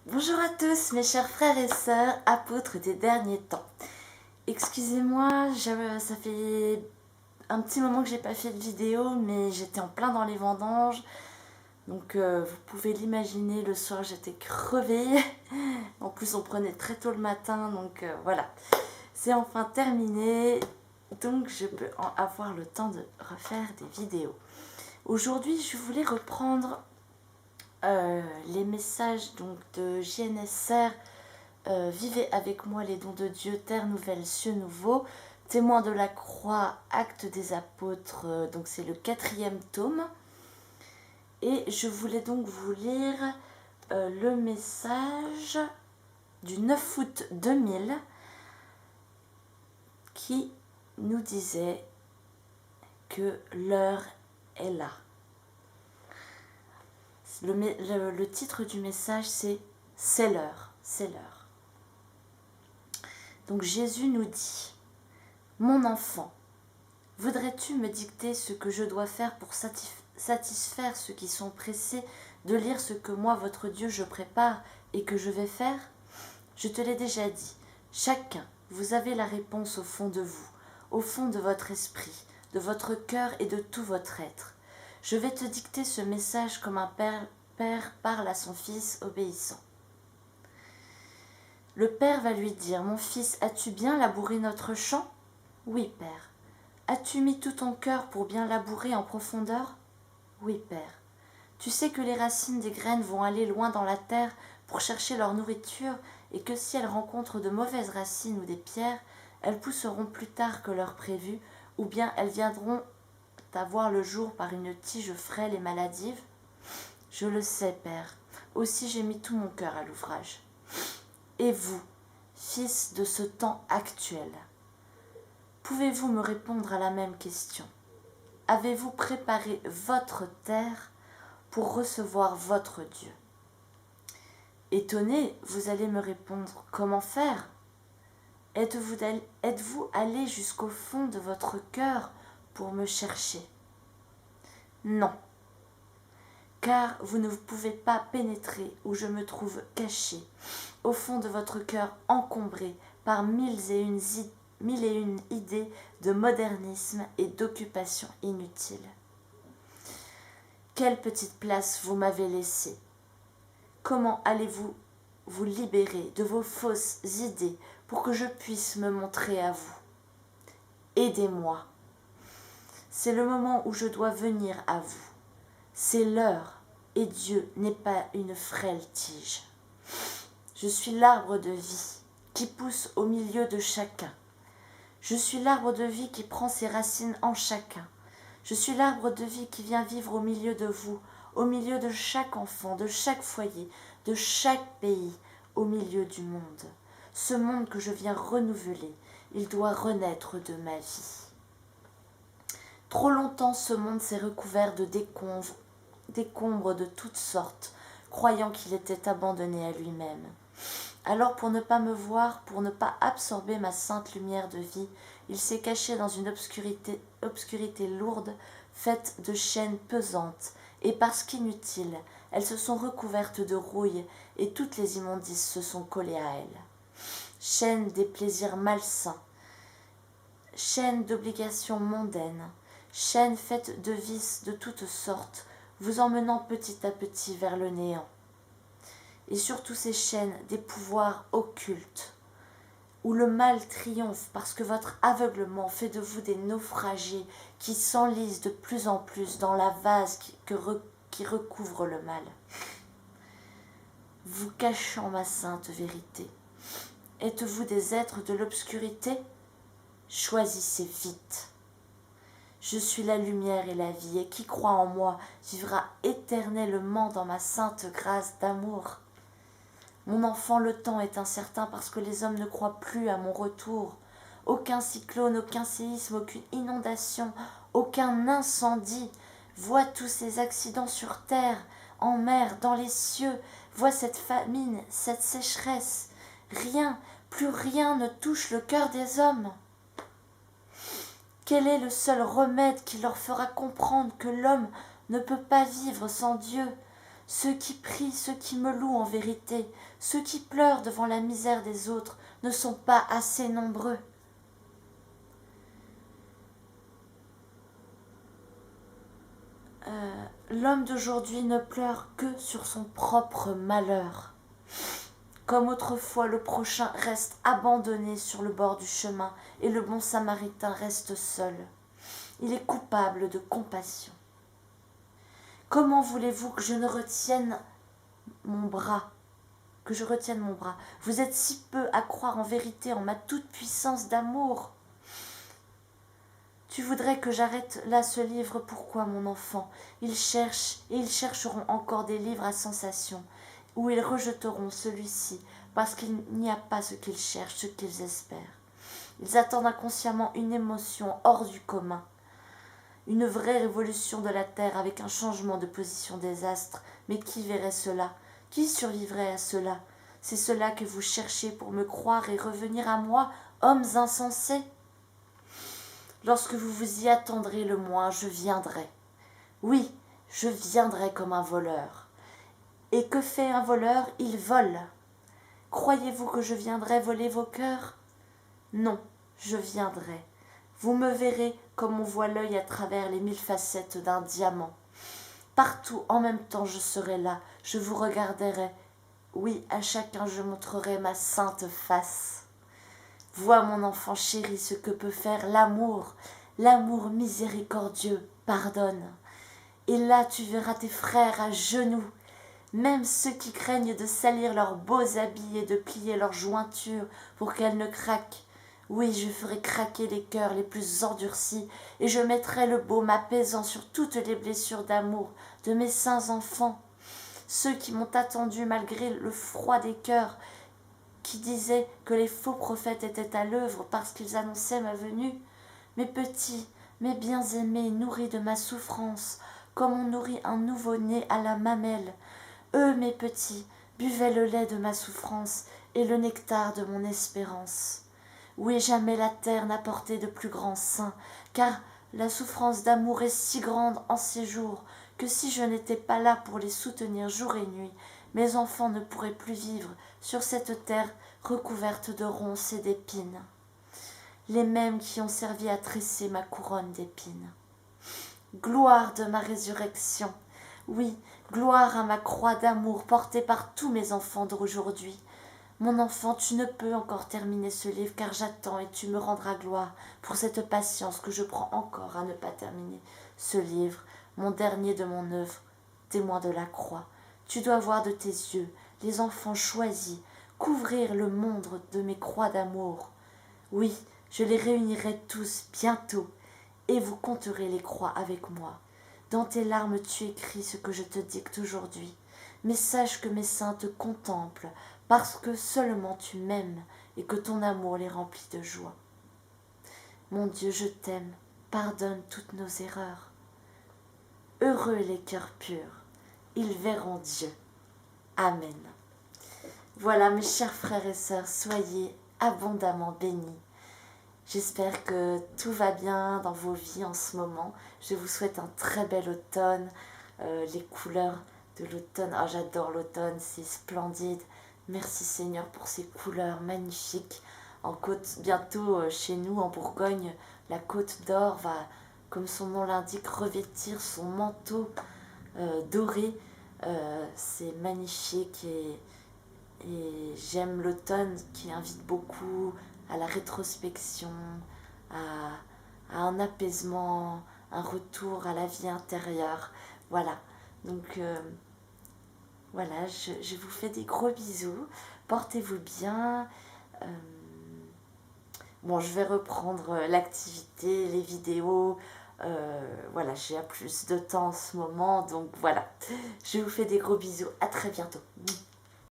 Bonjour à tous mes chers frères et sœurs, apôtres des derniers temps. Excusez-moi, ça fait un petit moment que j'ai pas fait de vidéo, mais j'étais en plein dans les vendanges. Donc vous pouvez l'imaginer, le soir j'étais crevée. En plus on prenait très tôt le matin, donc voilà. C'est enfin terminé, donc je peux avoir le temps de refaire des vidéos. Aujourd'hui je voulais reprendre les messages donc de JNSR, Vivez avec moi les dons de Dieu, Terre nouvelle, cieux nouveaux, Témoins de la croix, Actes des apôtres, donc c'est le 4e tome. Et je voulais donc vous lire le message du 9 août 2000 qui nous disait que l'heure est là. Le titre du message c'est « C'est l'heure, c'est l'heure ». Donc Jésus nous dit « Mon enfant, voudrais-tu me dicter ce que je dois faire pour satisfaire ceux qui sont pressés de lire ce que moi, votre Dieu, je prépare et que je vais faire? Je te l'ai déjà dit, chacun, vous avez la réponse au fond de vous, au fond de votre esprit, de votre cœur et de tout votre être. Je vais te dicter ce message comme un père parle à son fils obéissant. Le père va lui dire, « Mon fils, as-tu bien labouré notre champ? » ?»« Oui, père. »« As-tu mis tout ton cœur pour bien labourer en profondeur? » ?»« Oui, père. »« Tu sais que les racines des graines vont aller loin dans la terre pour chercher leur nourriture et que si elles rencontrent de mauvaises racines ou des pierres, elles pousseront plus tard que l'heure prévue, ou bien elles viendront à voir le jour par une tige frêle et maladive? » ?»« Je le sais, père. Aussi j'ai mis tout mon cœur à l'ouvrage. » Et vous, fils de ce temps actuel, pouvez-vous me répondre à la même question? Avez-vous préparé votre terre pour recevoir votre Dieu? Étonné, vous allez me répondre, comment faire? Êtes-vous allé jusqu'au fond de votre cœur pour me chercher? Non, car vous ne pouvez pas pénétrer où je me trouve caché, au fond de votre cœur encombré par mille et une idées de modernisme et d'occupation inutile. Quelle petite place vous m'avez laissée! Comment allez-vous vous libérer de vos fausses idées pour que je puisse me montrer à vous? Aidez-moi. C'est le moment où je dois venir à vous. C'est l'heure, et Dieu n'est pas une frêle tige. Je suis l'arbre de vie qui pousse au milieu de chacun. Je suis l'arbre de vie qui prend ses racines en chacun. Je suis l'arbre de vie qui vient vivre au milieu de vous, au milieu de chaque enfant, de chaque foyer, de chaque pays, au milieu du monde. Ce monde que je viens renouveler, il doit renaître de ma vie. Trop longtemps, ce monde s'est recouvert de décombres de toutes sortes, croyant qu'il était abandonné à lui-même. Alors, pour ne pas me voir, pour ne pas absorber ma sainte lumière de vie, il s'est caché dans une obscurité lourde, faite de chaînes pesantes, et parce qu'inutiles, elles se sont recouvertes de rouille, et toutes les immondices se sont collées à elles. Chaînes des plaisirs malsains, chaînes d'obligations mondaines, chaînes faites de vices de toutes sortes, vous emmenant petit à petit vers le néant. Et sur toutes ces chaînes, des pouvoirs occultes, où le mal triomphe parce que votre aveuglement fait de vous des naufragés qui s'enlisent de plus en plus dans la vase qui recouvre le mal. Vous cachant ma sainte vérité, êtes-vous des êtres de l'obscurité? Choisissez vite. Je suis la lumière et la vie, et qui croit en moi vivra éternellement dans ma sainte grâce d'amour. Mon enfant, le temps est incertain parce que les hommes ne croient plus à mon retour. Aucun cyclone, aucun séisme, aucune inondation, aucun incendie. Vois tous ces accidents sur terre, en mer, dans les cieux. Vois cette famine, cette sécheresse. Rien, plus rien ne touche le cœur des hommes. Quel est le seul remède qui leur fera comprendre que l'homme ne peut pas vivre sans Dieu? Ceux qui prient, ceux qui me louent en vérité, ceux qui pleurent devant la misère des autres ne sont pas assez nombreux. L'homme d'aujourd'hui ne pleure que sur son propre malheur. Comme autrefois, le prochain reste abandonné sur le bord du chemin et le bon samaritain reste seul. Il est coupable de compassion. Comment voulez-vous que je retienne mon bras? Vous êtes si peu à croire en vérité en ma toute-puissance d'amour. Tu voudrais que j'arrête là ce livre, pourquoi, mon enfant? Ils cherchent et ils chercheront encore des livres à sensation, où ils rejetteront celui-ci, parce qu'il n'y a pas ce qu'ils cherchent, ce qu'ils espèrent. Ils attendent inconsciemment une émotion hors du commun, une vraie révolution de la terre avec un changement de position des astres. Mais qui verrait cela? Qui survivrait à cela? C'est cela que vous cherchez pour me croire et revenir à moi, hommes insensés? Lorsque vous vous y attendrez le moins, je viendrai. Oui, je viendrai comme un voleur. Et que fait un voleur? Il vole. Croyez-vous que je viendrai voler vos cœurs? Non, je viendrai. Vous me verrez comme on voit l'œil à travers les 1000 facettes d'un diamant. Partout en même temps je serai là, je vous regarderai. Oui, à chacun je montrerai ma sainte face. Vois, mon enfant chéri, ce que peut faire l'amour. L'amour miséricordieux pardonne. Et là tu verras tes frères à genoux, même ceux qui craignent de salir leurs beaux habits et de plier leurs jointures pour qu'elles ne craquent. Oui, je ferai craquer les cœurs les plus endurcis, et je mettrai le baume apaisant sur toutes les blessures d'amour de mes saints enfants. Ceux qui m'ont attendu malgré le froid des cœurs, qui disaient que les faux prophètes étaient à l'œuvre parce qu'ils annonçaient ma venue. Mes petits, mes bien-aimés, nourris de ma souffrance, comme on nourrit un nouveau-né à la mamelle. Eux, mes petits, buvaient le lait de ma souffrance et le nectar de mon espérance. Oui, jamais la terre n'a porté de plus grand sein, car la souffrance d'amour est si grande en ces jours que si je n'étais pas là pour les soutenir jour et nuit, mes enfants ne pourraient plus vivre sur cette terre recouverte de ronces et d'épines, les mêmes qui ont servi à tresser ma couronne d'épines. Gloire de ma résurrection, oui, gloire à ma croix d'amour portée par tous mes enfants d'aujourd'hui. Mon enfant, tu ne peux encore terminer ce livre, car j'attends et tu me rendras gloire pour cette patience que je prends encore à ne pas terminer ce livre, mon dernier de mon œuvre, témoin de la croix. Tu dois voir de tes yeux les enfants choisis couvrir le monde de mes croix d'amour. Oui, je les réunirai tous bientôt, et vous compterez les croix avec moi. Dans tes larmes tu écris ce que je te dicte aujourd'hui, mais sache que mes saints te contemplent, parce que seulement tu m'aimes et que ton amour les remplit de joie. Mon Dieu, je t'aime, pardonne toutes nos erreurs. Heureux les cœurs purs, ils verront Dieu. Amen. Voilà, mes chers frères et sœurs, soyez abondamment bénis. J'espère que tout va bien dans vos vies en ce moment. Je vous souhaite un très bel automne. Les couleurs de l'automne, oh, j'adore l'automne, c'est splendide. Merci Seigneur pour ces couleurs magnifiques. En côte, bientôt chez nous en Bourgogne, la Côte d'Or va, comme son nom l'indique, revêtir son manteau doré. C'est magnifique et j'aime l'automne qui invite beaucoup à la rétrospection, à un apaisement, un retour à la vie intérieure. Voilà, donc voilà, je vous fais des gros bisous, portez-vous bien. Bon, je vais reprendre l'activité, les vidéos, voilà, j'ai plus de temps en ce moment, donc voilà. Je vous fais des gros bisous, à très bientôt.